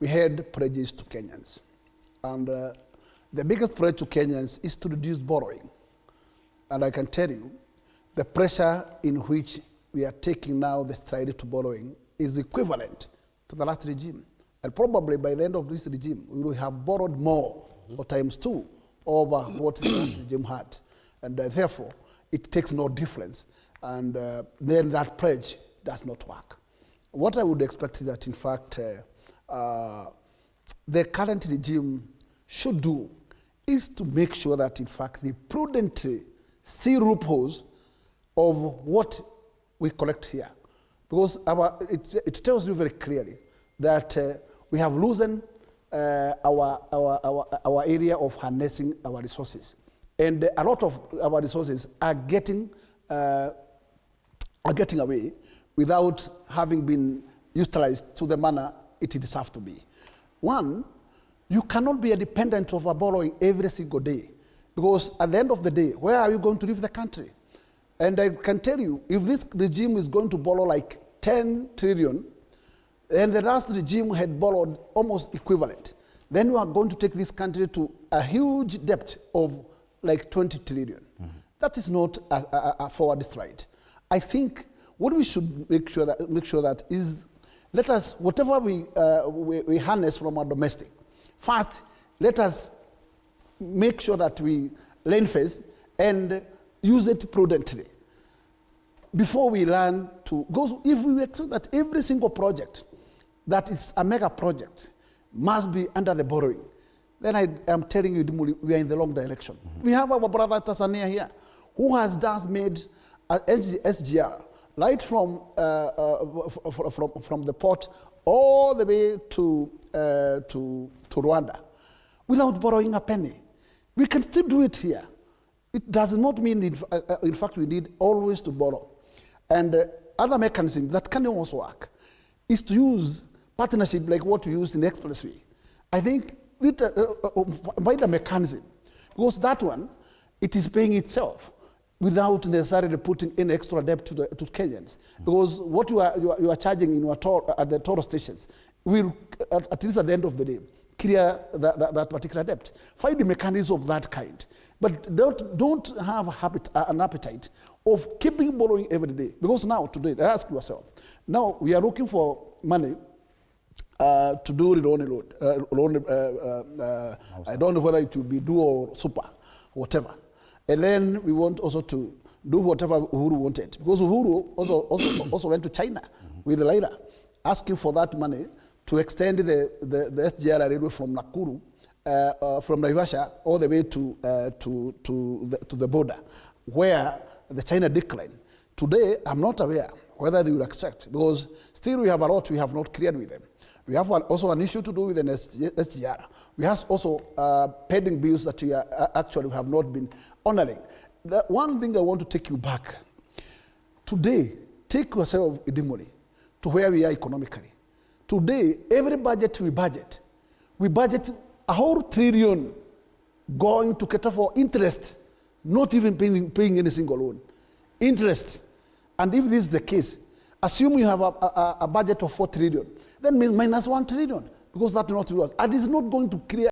we had pledges to Kenyans. And the biggest pledge to Kenyans is to reduce borrowing. And I can tell you, the pressure in which we are taking now the stride to borrowing is equivalent to the last regime. And probably by the end of this regime, we will have borrowed more, or times two, over what the last regime had. And therefore, it takes no difference. And then that pledge does not work. What I would expect is that, in fact, the current regime should do is to make sure that, in fact, they prudently see loopholes of what we collect here. Because it tells you very clearly that we have loosened our area of harnessing our resources. And a lot of our resources are getting away without having been utilized to the manner it deserves to be. One, you cannot be a dependent of a borrowing every single day, because at the end of the day, where are you going to leave the country? And I can tell you, if this regime is going to borrow like 10 trillion, and the last regime had borrowed almost equivalent, then we are going to take this country to a huge debt of like 20 trillion. Mm-hmm. That is not a forward stride. I think what we should make sure that is, let us, whatever we harness from our domestic, first, let us make sure that we lend first and use it prudently before we learn to go. If we expect that every single project that is a mega project must be under the borrowing, then I am telling you, we are in the wrong direction. Mm-hmm. We have our brother Tanzania here, who has just made a SGR, right from the port all the way to Rwanda, without borrowing a penny. We can still do it here. It does not mean, in fact, we need always to borrow. And other mechanisms that can also work is to use partnership like what we use in the expressway. I think by the mechanism, because that one, it is paying itself without necessarily putting in extra debt to Kenyans. Because what you are charging in your toll, at the toll stations will, at least at the end of the day, clear that particular debt. Find the mechanism of that kind. But don't have an appetite of keeping borrowing every day. Because now, today, ask yourself, now we are looking for money to do loan. I don't know whether it will be do or super, whatever. And then we want also to do whatever Uhuru wanted. Because Uhuru also went to China with Laila, asking for that money to extend the SGR railway from Nakuru, from Naivasha, all the way to the border, where the China declined. Today, I'm not aware whether they will extract, because still we have a lot we have not cleared with them. We have also an issue to do with an SGR. We have also pending bills that we actually have not been honoring. The one thing I want to take you back. Today, take yourself, Idimoli, to where we are economically. Today, every budget, we budget a whole trillion going to cater for interest, not even paying any single loan. Interest. And if this is the case, assume you have a budget of 4 trillion, then minus 1 trillion, because that's not yours. And it's not going to create